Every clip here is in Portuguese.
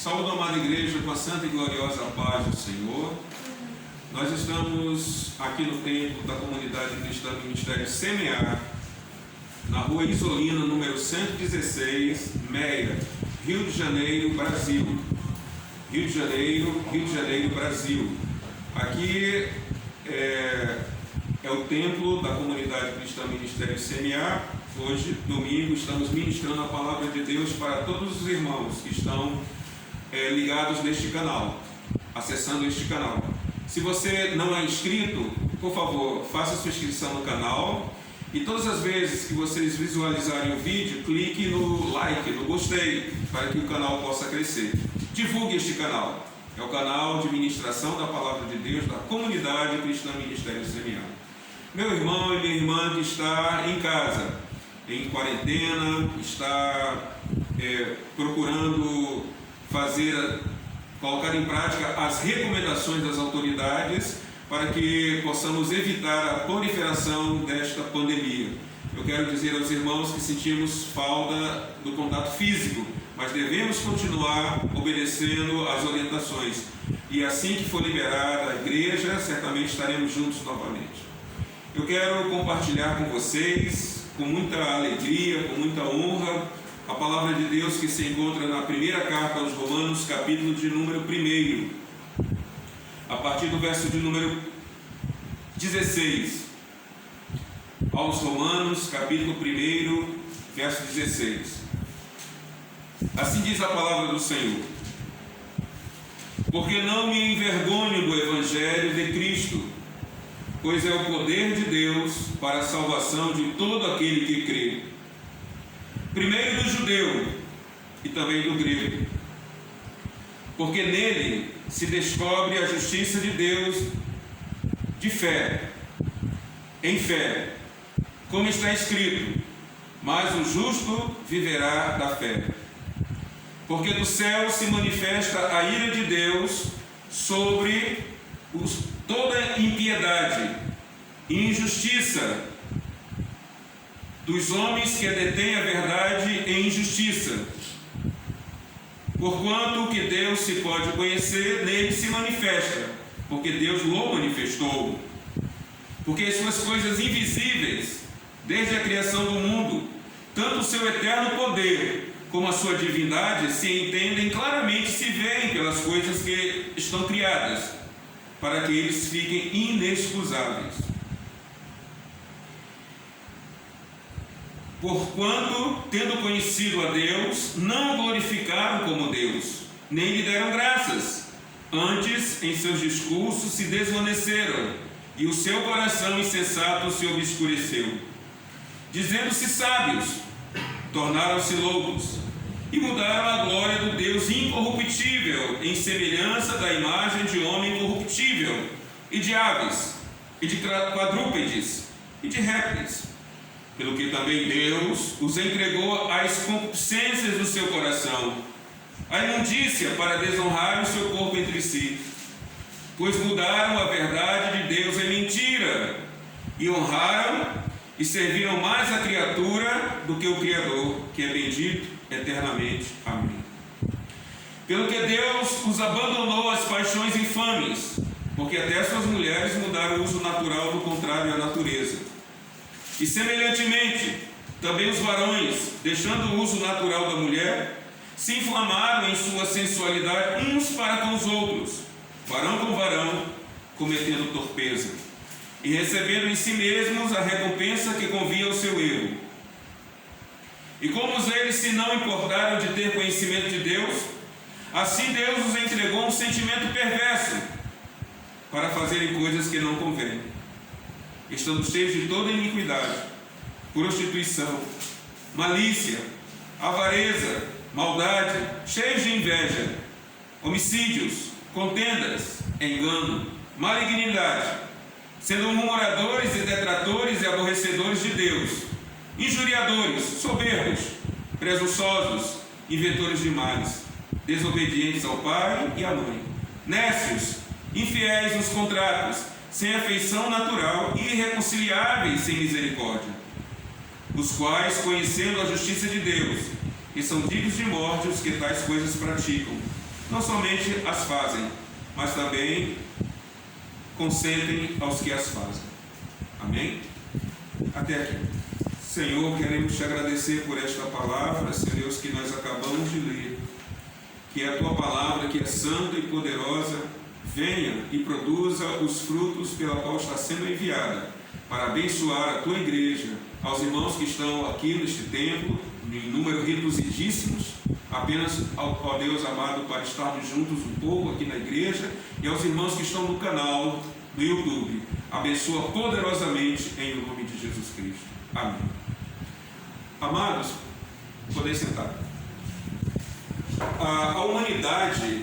Saúde, amada igreja, com a santa e gloriosa paz do Senhor. Nós estamos aqui no templo da comunidade cristã do Ministério Semear, na rua Isolina, número 116, Meia, Rio de Janeiro, Brasil. Rio de Janeiro, Brasil. Aqui é o templo da comunidade cristã Ministério Semear. Hoje, domingo, estamos ministrando a palavra de Deus para todos os irmãos que estão ligados neste canal, acessando este canal. Se você não é inscrito, por favor, faça sua inscrição no canal e todas as vezes que vocês visualizarem o vídeo, clique no like, no gostei, para que o canal possa crescer. Divulgue este canal. É o canal de ministração da palavra de Deus da comunidade cristã Ministério Semear. Meu irmão e minha irmã que está em casa, em quarentena, está procurando colocar em prática as recomendações das autoridades para que possamos evitar a proliferação desta pandemia. Eu quero dizer aos irmãos que sentimos falta do contato físico, mas devemos continuar obedecendo às orientações. E assim que for liberada a igreja, certamente estaremos juntos novamente. Eu quero compartilhar com vocês, com muita alegria, com muita honra, a palavra de Deus que se encontra na primeira carta aos Romanos, capítulo de número 1, a partir do verso de número 16. Aos Romanos, capítulo 1, verso 16. Assim diz a palavra do Senhor: porque não me envergonho do Evangelho de Cristo, pois é o poder de Deus para a salvação de todo aquele que crê, primeiro do judeu e também do grego, porque nele se descobre a justiça de Deus de fé, em fé, como está escrito: mas o justo viverá da fé. Porque do céu se manifesta a ira de Deus sobre toda impiedade e injustiça dos homens que detêm a verdade em injustiça. Porquanto o que Deus se pode conhecer, nele se manifesta, porque Deus o manifestou. Porque as suas coisas invisíveis, desde a criação do mundo, tanto o seu eterno poder como a sua divindade, se entendem claramente, se veem pelas coisas que estão criadas, para que eles fiquem inexcusáveis. Porquanto, tendo conhecido a Deus, não o glorificaram como Deus, nem lhe deram graças. Antes, em seus discursos, se desvaneceram, e o seu coração insensato se obscureceu. Dizendo-se sábios, tornaram-se loucos, e mudaram a glória do Deus incorruptível, em semelhança da imagem de homem corruptível, e de aves, e de quadrúpedes, e de répteis. Pelo que também Deus os entregou às concupiscências do seu coração, à imundícia, para desonrar o seu corpo entre si, pois mudaram a verdade de Deus em mentira, e honraram e serviram mais a criatura do que o Criador, que é bendito eternamente. Amém. Pelo que Deus os abandonou às paixões infames, porque até suas mulheres mudaram o uso natural do contrário à natureza. E semelhantemente, também os varões, deixando o uso natural da mulher, se inflamaram em sua sensualidade uns para com os outros, varão com varão, cometendo torpeza, e recebendo em si mesmos a recompensa que convinha ao seu erro. E como eles se não importaram de ter conhecimento de Deus, assim Deus os entregou um sentimento perverso, para fazerem coisas que não convêm, estando cheios de toda iniquidade, prostituição, malícia, avareza, maldade, cheios de inveja, homicídios, contendas, engano, malignidade, sendo murmuradores e detratores e aborrecedores de Deus, injuriadores, soberbos, presunçosos, inventores de males, desobedientes ao pai e à mãe, nécios, infiéis nos contratos, sem afeição natural e irreconciliáveis sem misericórdia, os quais, conhecendo a justiça de Deus, que são dignos de morte os que tais coisas praticam, não somente as fazem, mas também consentem aos que as fazem. Amém? Até aqui. Senhor, queremos te agradecer por esta palavra, Senhor Deus, que nós acabamos de ler. Que a tua palavra, que é santa e poderosa, venha e produza os frutos pela qual está sendo enviada, para abençoar a tua igreja, aos irmãos que estão aqui neste templo, em número reduzidíssimos, apenas, ó Deus amado, para estarmos juntos um pouco aqui na igreja, e aos irmãos que estão no canal do YouTube. Abençoa poderosamente em nome de Jesus Cristo. Amém. Amados, podem sentar. A humanidade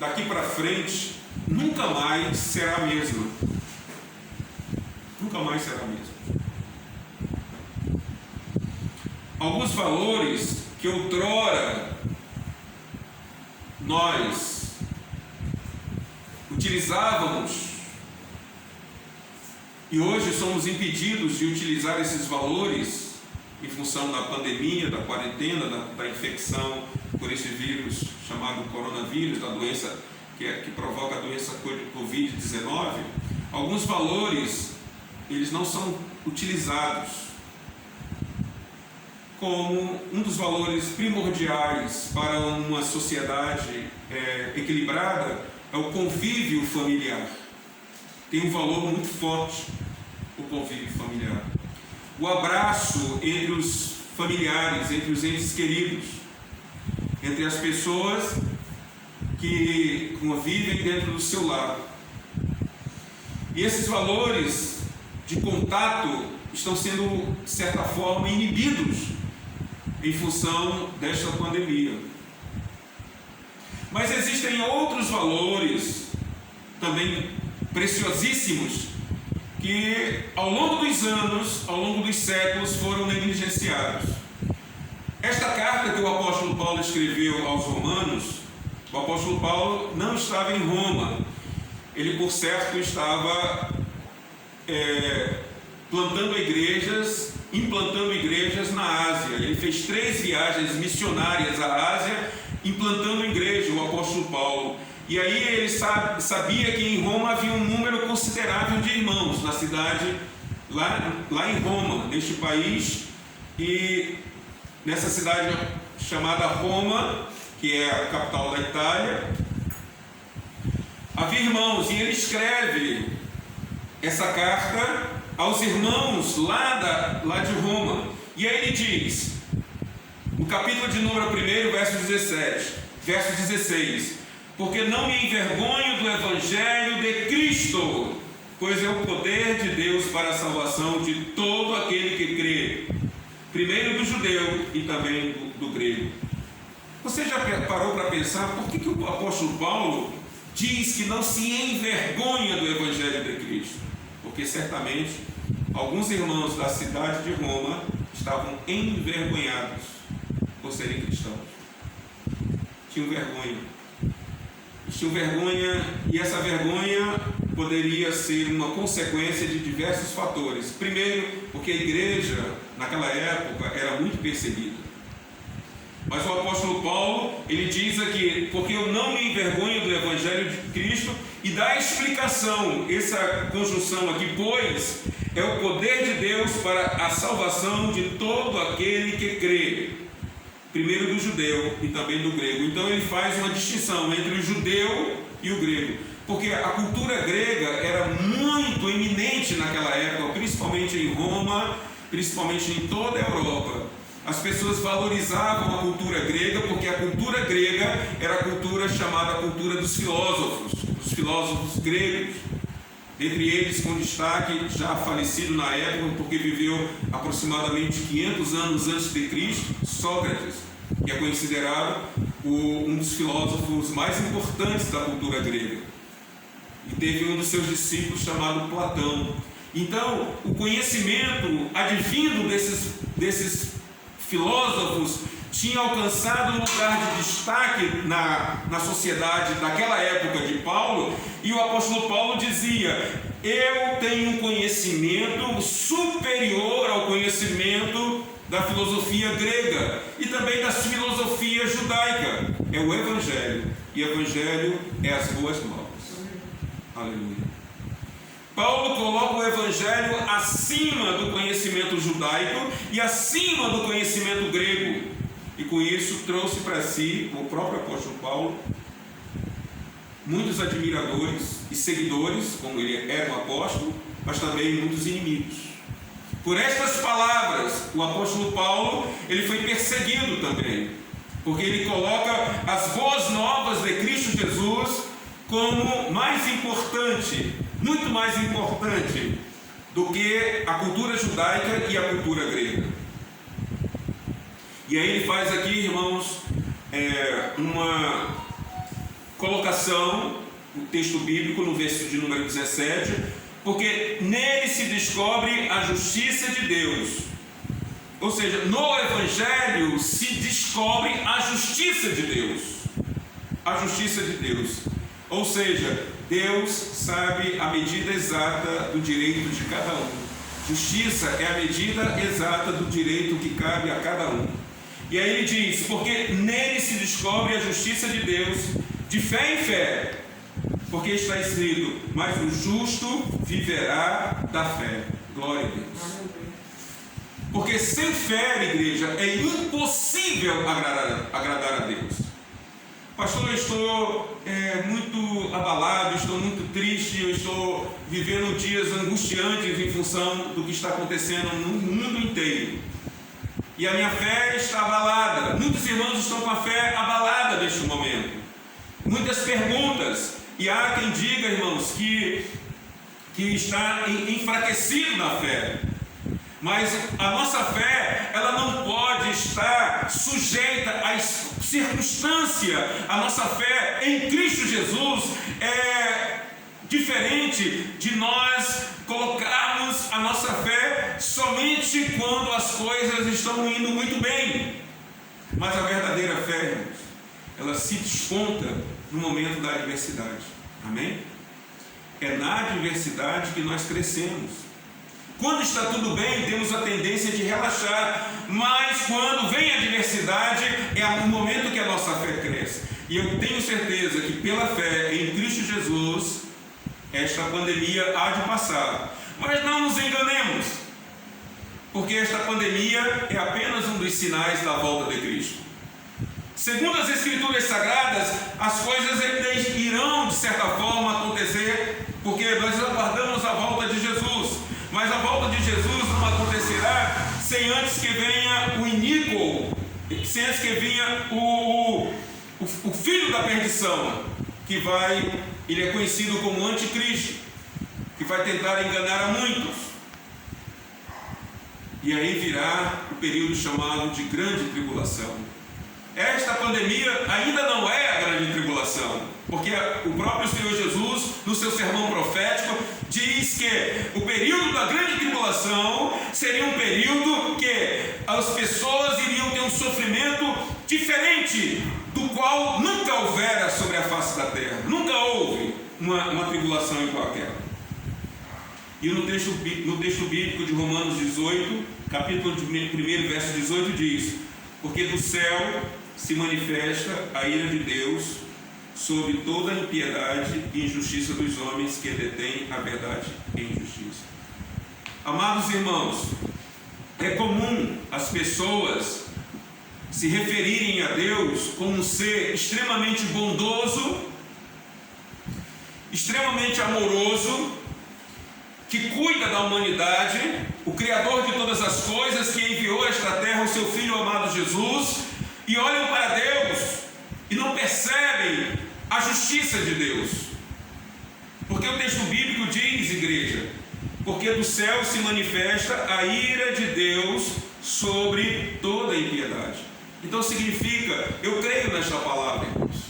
daqui para frente nunca mais será a mesma. Nunca mais será a mesma. Alguns valores que outrora nós utilizávamos e hoje somos impedidos de utilizar esses valores em função da pandemia, da quarentena, da infecção por esse vírus chamado coronavírus, da doença que provoca a doença Covid-19. Alguns valores, eles não são utilizados como um dos valores primordiais para uma sociedade equilibrada, é o convívio familiar. Tem um valor muito forte o convívio familiar. O abraço entre os familiares, entre os entes queridos, entre as pessoas que convivem dentro do seu lar. E esses valores de contato estão sendo, de certa forma, inibidos em função desta pandemia. Mas existem outros valores também preciosíssimos que ao longo dos anos, ao longo dos séculos foram negligenciados. Esta carta que o apóstolo Paulo escreveu aos romanos, o apóstolo Paulo não estava em Roma. Ele, por certo, estava implantando igrejas na Ásia. Ele fez 3 viagens missionárias à Ásia, implantando igreja, o apóstolo Paulo. E aí ele sabia que em Roma havia um número considerável de irmãos na cidade, lá em Roma, neste país, e nessa cidade chamada Roma, que é a capital da Itália, havia irmãos, e ele escreve essa carta aos irmãos lá de Roma. E aí ele diz, no capítulo de número 1, verso 16: porque não me envergonho do Evangelho de Cristo, pois é o poder de Deus para a salvação de todo aquele que crê, primeiro do judeu e também do grego. Você já parou para pensar por que o apóstolo Paulo diz que não se envergonha do Evangelho de Cristo? Porque certamente alguns irmãos da cidade de Roma estavam envergonhados por serem cristãos. Tinham vergonha. Tinham vergonha, e essa vergonha poderia ser uma consequência de diversos fatores. Primeiro, porque a igreja naquela época era muito perseguida. Mas o apóstolo Paulo, ele diz aqui, porque eu não me envergonho do Evangelho de Cristo, e dá a explicação, essa conjunção aqui, pois é o poder de Deus para a salvação de todo aquele que crê, primeiro do judeu e também do grego. Então ele faz uma distinção entre o judeu e o grego, porque a cultura grega era muito eminente naquela época, principalmente em Roma, principalmente em toda a Europa. As pessoas valorizavam a cultura grega, porque a cultura grega era a cultura chamada cultura dos filósofos gregos. Dentre eles, com destaque, já falecido na época, porque viveu aproximadamente 500 anos antes de Cristo, Sócrates, que é considerado um dos filósofos mais importantes da cultura grega. E teve um dos seus discípulos chamado Platão. Então, o conhecimento advindo desses filósofos tinha alcançado um lugar de destaque na sociedade daquela época de Paulo, e o apóstolo Paulo dizia: eu tenho um conhecimento superior ao conhecimento da filosofia grega e também da filosofia judaica. É o Evangelho. E o Evangelho é as boas novas. Aleluia. Paulo coloca o Evangelho acima do conhecimento judaico e acima do conhecimento grego. E com isso trouxe para si, o próprio apóstolo Paulo, muitos admiradores e seguidores, como ele era um apóstolo, mas também muitos inimigos. Por estas palavras, o apóstolo Paulo, ele foi perseguido também, porque ele coloca as boas novas de Cristo Jesus como mais importante, muito mais importante do que a cultura judaica e a cultura grega. E aí ele faz aqui, irmãos, uma colocação, o texto bíblico no versículo de número 17, porque nele se descobre a justiça de Deus. Ou seja, no Evangelho se descobre a justiça de Deus. A justiça de Deus. Ou seja, Deus sabe a medida exata do direito de cada um. Justiça é a medida exata do direito que cabe a cada um. E aí ele diz, porque nele se descobre a justiça de Deus, de fé em fé, porque está escrito, mas o justo viverá da fé. Glória a Deus. Porque sem fé, igreja, é impossível agradar a Deus. Pastor, eu estou muito abalado, estou muito triste, eu estou vivendo dias angustiantes em função do que está acontecendo no mundo inteiro. E a minha fé está abalada. Muitos irmãos estão com a fé abalada neste momento. Muitas perguntas. E há quem diga, irmãos, que está enfraquecido na fé. Mas a nossa fé, ela não pode estar sujeita à circunstância. A nossa fé em Cristo Jesus é diferente de nós colocarmos a nossa fé somente quando as coisas estão indo muito bem. Mas a verdadeira fé, irmãos, ela se desponta no momento da adversidade. Amém? É na adversidade que nós crescemos. Quando está tudo bem, temos a tendência de relaxar, mas quando vem a adversidade, é o momento que a nossa fé cresce. E eu tenho certeza que pela fé em Cristo Jesus, esta pandemia há de passar. Mas não nos enganemos, porque esta pandemia é apenas um dos sinais da volta de Cristo. Segundo as Escrituras Sagradas, as coisas irão de certa forma acontecer, porque nós aguardamos a volta de Jesus. Mas a volta de Jesus não acontecerá sem antes que venha o iníquo, sem antes que venha o filho da perdição, ele é conhecido como anticristo, que vai tentar enganar a muitos. E aí virá o período chamado de grande tribulação. Esta pandemia ainda não é a grande tribulação, porque o próprio Senhor Jesus, no seu sermão profético, diz que o período da grande tribulação seria um período que as pessoas iriam ter um sofrimento diferente do qual nunca houvera sobre a face da terra. Nunca houve uma tribulação igual àquela. E no texto bíblico de Romanos 18, capítulo 1, verso 18, diz: porque do céu se manifesta a ira de Deus sobre toda a impiedade e injustiça dos homens que detêm a verdade em justiça. Amados irmãos, é comum as pessoas se referirem a Deus como um ser extremamente bondoso, extremamente amoroso, que cuida da humanidade, o Criador de todas as coisas, que enviou a esta terra o seu Filho amado Jesus, e olham para Deus e não percebem a justiça de Deus. Porque o texto bíblico diz, igreja, porque do céu se manifesta a ira de Deus sobre toda a impiedade. Então significa, eu creio nesta palavra, irmãos.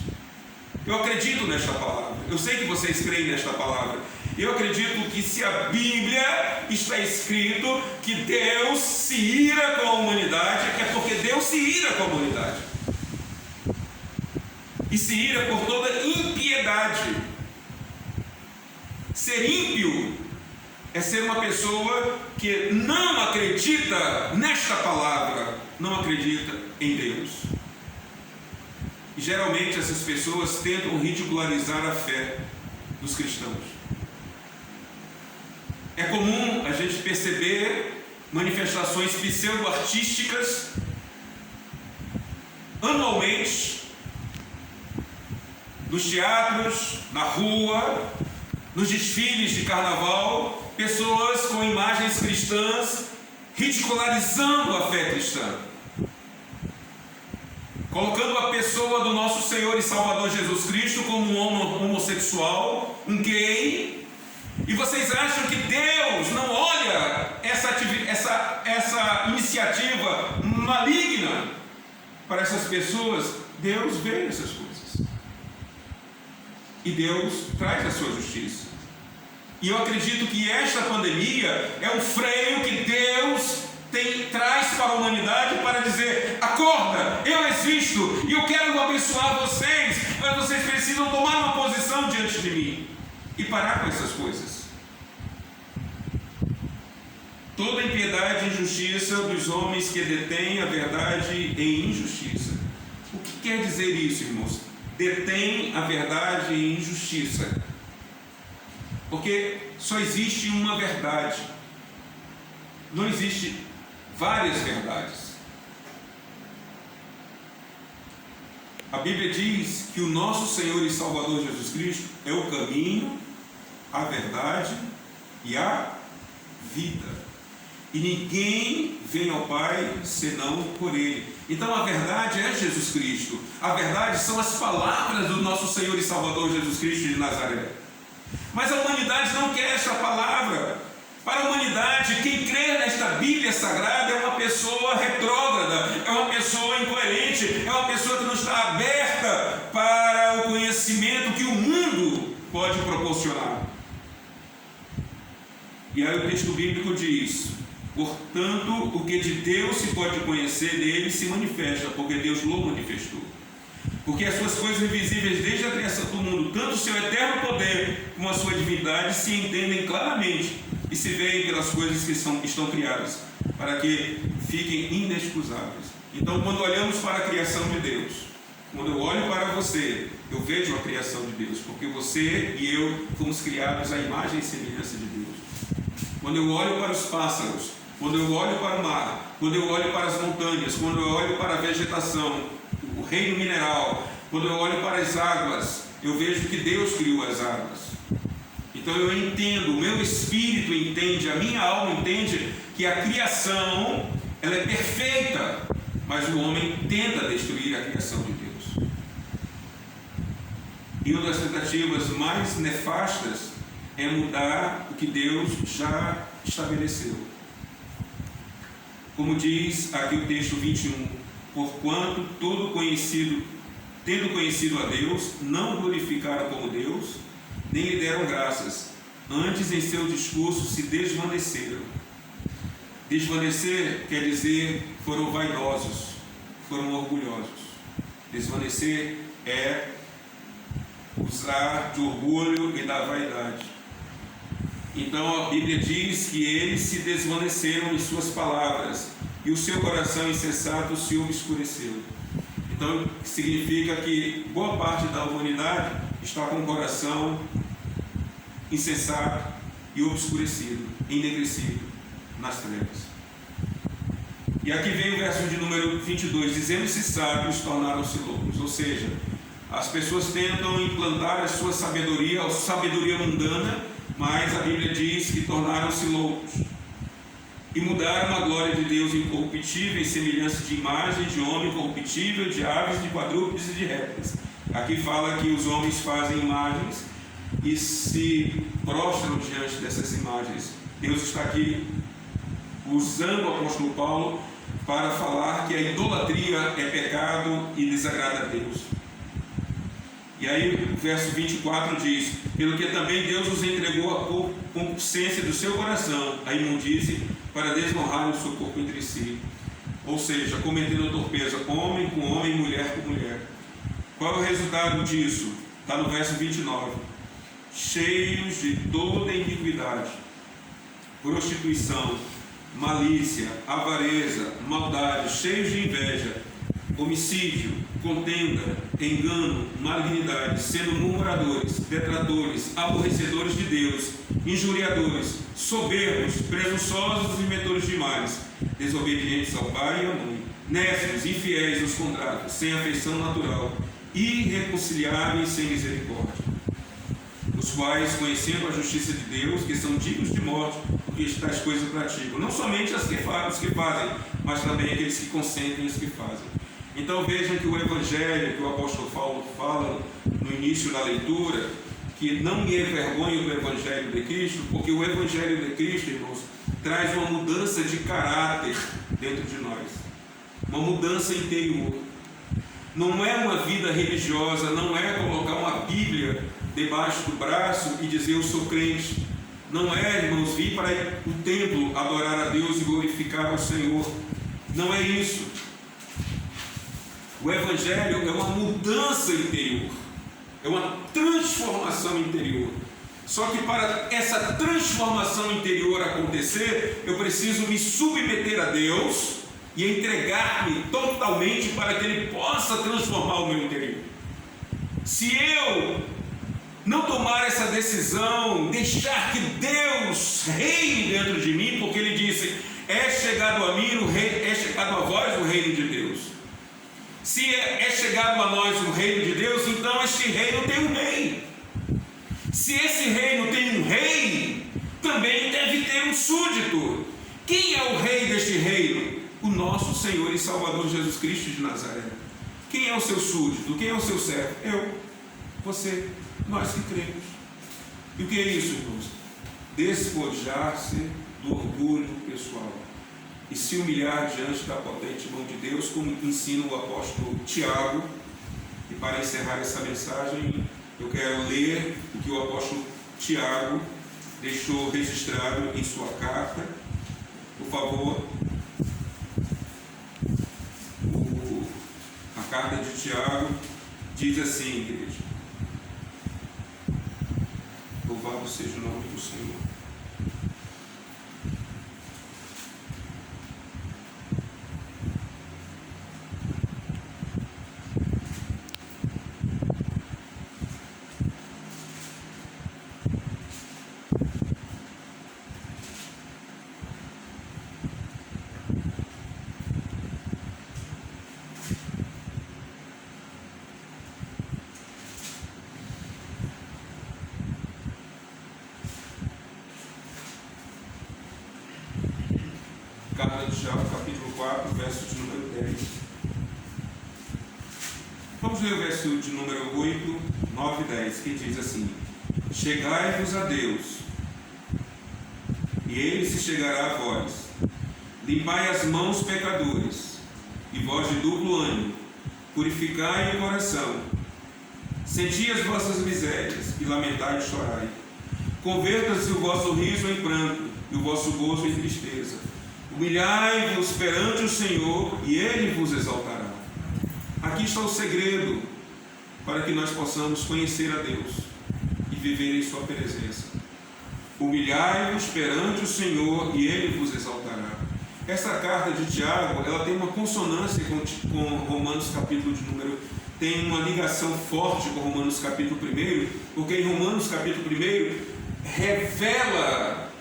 Eu acredito nesta palavra. Eu sei que vocês creem nesta palavra. Eu acredito que se a Bíblia está escrito que Deus se ira com a humanidade, é porque Deus se ira com a humanidade. E se ira por toda impiedade. Ser ímpio é ser uma pessoa que não acredita nesta palavra, não acredita em Deus. E geralmente essas pessoas tentam ridicularizar a fé dos cristãos. É comum a gente perceber manifestações pseudo-artísticas anualmente nos teatros, na rua, nos desfiles de carnaval, pessoas com imagens cristãs ridicularizando a fé cristã, colocando a pessoa do nosso Senhor e Salvador Jesus Cristo como um homossexual, um gay. E vocês acham que Deus não olha essa iniciativa maligna para essas pessoas? Deus vê essas coisas. E Deus traz a sua justiça. E eu acredito que esta pandemia é um freio que Deus traz para a humanidade para dizer: acorda, eu existo e eu quero abençoar vocês, mas vocês precisam tomar uma posição diante de mim e parar com essas coisas. Toda impiedade e injustiça dos homens que detêm a verdade em injustiça. O que quer dizer isso, irmãos? Detém a verdade em injustiça. Porque só existe uma verdade. Não existe várias verdades. A Bíblia diz que o nosso Senhor e Salvador Jesus Cristo é o caminho, a verdade e a vida. E ninguém vem ao Pai senão por Ele. Então a verdade é Jesus Cristo. A verdade são as palavras do nosso Senhor e Salvador Jesus Cristo de Nazaré. Mas a humanidade não quer esta palavra. Para a humanidade, quem crê nesta Bíblia Sagrada é uma pessoa retrógrada, é uma pessoa incoerente, é uma pessoa que não está aberta para o conhecimento que o mundo pode proporcionar. E aí o texto bíblico diz: portanto, o que de Deus se pode conhecer dele se manifesta, porque Deus lo manifestou. Porque as suas coisas invisíveis desde a criação do mundo, tanto o seu eterno poder como a sua divindade, se entendem claramente e se veem pelas coisas que estão criadas, para que fiquem inexcusáveis. Então, quando olhamos para a criação de Deus, quando eu olho para você, eu vejo a criação de Deus, porque você e eu fomos criados à imagem e semelhança de Deus. Quando eu olho para os pássaros, quando eu olho para o mar, quando eu olho para as montanhas, quando eu olho para a vegetação, o reino mineral, quando eu olho para as águas, eu vejo que Deus criou as águas. Então eu entendo, o meu espírito entende, a minha alma entende que a criação, ela é perfeita, mas o homem tenta destruir a criação de Deus. E uma das tentativas mais nefastas é mudar o que Deus já estabeleceu. Como diz aqui o texto 21, porquanto tendo conhecido a Deus, não glorificaram como Deus, nem lhe deram graças, antes em seu discurso se desvaneceram. Desvanecer quer dizer foram vaidosos, foram orgulhosos. Desvanecer é usar de orgulho e da vaidade. Então a Bíblia diz que eles se desvaneceram em suas palavras e o seu coração insensato se obscureceu. Então significa que boa parte da humanidade está com o coração insensato e obscurecido, enegrecido nas trevas. E aqui vem o verso de número 22, dizendo-se sábios, tornaram-se loucos. Ou seja, as pessoas tentam implantar a sua sabedoria, a sabedoria mundana, mas a Bíblia diz que tornaram-se loucos e mudaram a glória de Deus incorruptível em semelhança de imagem de homem corruptível, de aves, de quadrúpedes e de répteis. Aqui fala que os homens fazem imagens e se prostram diante dessas imagens. Deus está aqui usando o apóstolo Paulo para falar que a idolatria é pecado e desagrada a Deus. E aí o verso 24 diz: pelo que também Deus os entregou à concupiscência do seu coração, a imundície, para desonrar o seu corpo entre si. Ou seja, cometendo torpeza, homem com homem, mulher com mulher. Qual é o resultado disso? Está no verso 29. Cheios de toda iniquidade prostituição, malícia, avareza, maldade, cheios de inveja, homicídio, contenda, engano, malignidade, sendo murmuradores, detratores, aborrecedores de Deus, injuriadores, soberbos, presunçosos, inventores de males, desobedientes ao pai e à mãe, nécios, infiéis aos contratos, sem afeição natural, irreconciliáveis, sem misericórdia, os quais, conhecendo a justiça de Deus, que são dignos de morte, porque tais coisas praticam, não somente os que fazem, mas também aqueles que consentem os que fazem. Então vejam que o Evangelho que o apóstolo Paulo fala no início da leitura, que não me envergonho do Evangelho de Cristo, porque o Evangelho de Cristo, irmãos, traz uma mudança de caráter dentro de nós, uma mudança interior. Não é uma vida religiosa, não é colocar uma Bíblia debaixo do braço e dizer eu sou crente. Não é, irmãos, vir para o templo adorar a Deus e glorificar ao Senhor. Não é isso. O Evangelho é uma mudança interior, é uma transformação interior. Só que para essa transformação interior acontecer, eu preciso me submeter a Deus e entregar-me totalmente para que Ele possa transformar o meu interior. Se eu não tomar essa decisão, deixar que Deus reine dentro de mim, porque Ele disse, é chegado a mim, é chegado a vós o reino de Deus. Se é chegado a nós o reino de Deus, então este reino tem um rei. Se esse reino tem um rei, também deve ter um súdito. Quem é o rei deste reino? O nosso Senhor e Salvador Jesus Cristo de Nazaré. Quem é o seu súdito? Quem é o seu servo? Eu, você, nós que cremos. E o que é isso, irmãos? Despojar-se do orgulho pessoal e se humilhar diante da potente mão de Deus, como ensina o apóstolo Tiago. E para encerrar essa mensagem, eu quero ler o que o apóstolo Tiago deixou registrado em sua carta. Por favor, a carta de Tiago diz assim, igreja: louvado seja o nome do Senhor. Carta de Tiago, capítulo 4, verso de número 10. Vamos ler o verso de número 8, 9 e 10, que diz assim: chegai-vos a Deus, e Ele se chegará a vós. Limpai as mãos, pecadores, e vós de duplo ânimo, purificai o coração. Senti as vossas misérias, e lamentai e chorai. Converta-se o vosso riso em pranto, e o vosso gozo em tristeza. Humilhai-vos perante o Senhor, e Ele vos exaltará. Aqui está o segredo para que nós possamos conhecer a Deus e viver em sua presença. Humilhai-vos perante o Senhor, e Ele vos exaltará. Essa carta de Tiago, ela tem uma consonância com Romanos capítulo de número, tem uma ligação forte com Romanos capítulo 1, porque em Romanos capítulo 1 revela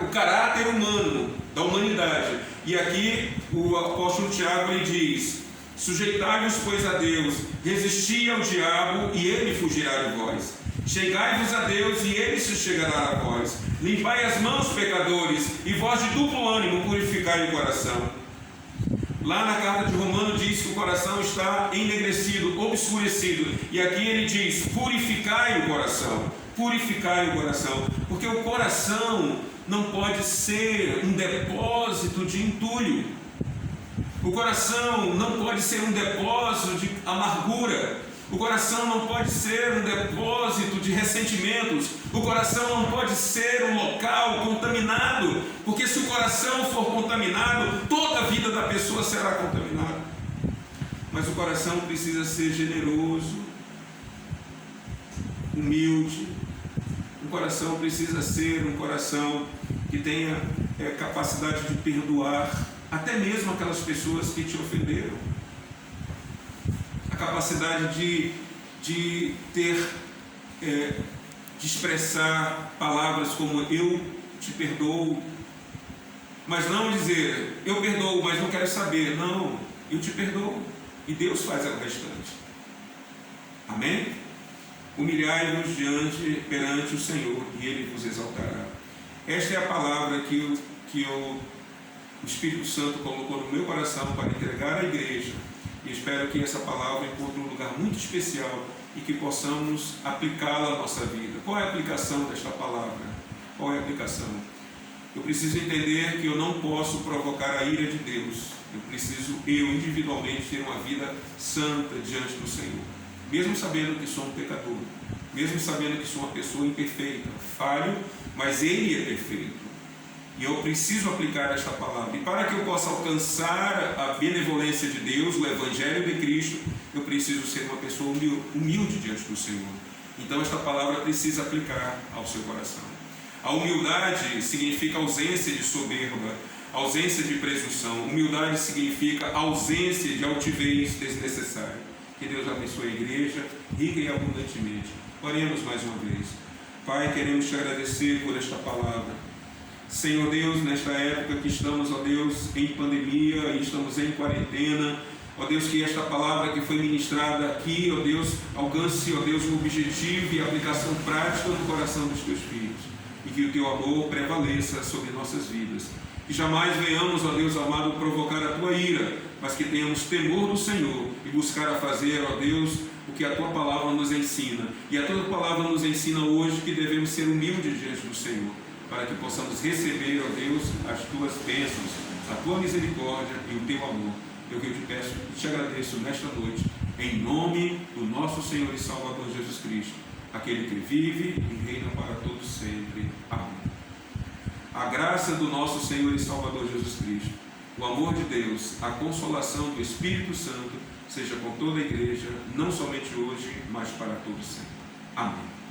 o caráter humano da humanidade. E aqui o apóstolo Tiago ele diz: sujeitai-vos, pois, a Deus, resisti ao diabo e ele fugirá de vós. Chegai-vos a Deus e ele se chegará a vós. Limpai as mãos, pecadores, e vós de duplo ânimo purificai o coração. Lá na carta de Romanos diz que o coração está enegrecido, obscurecido, e aqui ele diz: purificai o coração. Purificai o coração, porque o coração não pode ser um depósito de entulho. O coração não pode ser um depósito de amargura. O coração não pode ser um depósito de ressentimentos. O coração não pode ser um local contaminado, porque se o coração for contaminado, toda a vida da pessoa será contaminada. Mas o coração precisa ser generoso, humilde. O coração precisa ser um coração que tenha capacidade de perdoar até mesmo aquelas pessoas que te ofenderam, a capacidade de ter, de expressar palavras como eu te perdoo, mas não dizer eu perdoo, mas não quero saber. Não, eu te perdoo e Deus faz o restante. Amém? Humilhai-vos perante o Senhor e Ele vos exaltará. Esta é a palavra que o Espírito Santo colocou no meu coração para entregar à igreja, e espero que essa palavra encontre um lugar muito especial e que possamos aplicá-la à nossa vida. Qual é a aplicação desta palavra? Qual é a aplicação? Eu preciso entender que eu não posso provocar a ira de Deus. Eu preciso, individualmente, ter uma vida santa diante do Senhor. Mesmo sabendo que sou um pecador, mesmo sabendo que sou uma pessoa imperfeita, falho, mas Ele é perfeito. E eu preciso aplicar esta palavra. E para que eu possa alcançar a benevolência de Deus, o Evangelho de Cristo, eu preciso ser uma pessoa humilde diante do Senhor. Então esta palavra precisa aplicar ao seu coração. A humildade significa ausência de soberba, ausência de presunção. Humildade significa ausência de altivez desnecessária. Que Deus abençoe a igreja, rica e abundantemente. Oremos mais uma vez. Pai, queremos te agradecer por esta palavra. Senhor Deus, nesta época que estamos, ó Deus, em pandemia e estamos em quarentena, ó Deus, que esta palavra que foi ministrada aqui, ó Deus, alcance, ó Deus, o objetivo e a aplicação prática no coração dos teus filhos, e que o teu amor prevaleça sobre nossas vidas. Que jamais venhamos, ó Deus amado, provocar a tua ira, mas que tenhamos temor do Senhor e buscar a fazer, ó Deus, o que a tua palavra nos ensina. E a tua palavra nos ensina hoje que devemos ser humildes diante do Senhor, para que possamos receber, ó Deus, as tuas bênçãos, a tua misericórdia e o teu amor. Eu que eu te peço e te agradeço nesta noite, em nome do nosso Senhor e Salvador Jesus Cristo, aquele que vive e reina para todos sempre. Amém. A graça do nosso Senhor e Salvador Jesus Cristo, o amor de Deus, a consolação do Espírito Santo, seja com toda a igreja, não somente hoje, mas para todos sempre. Amém.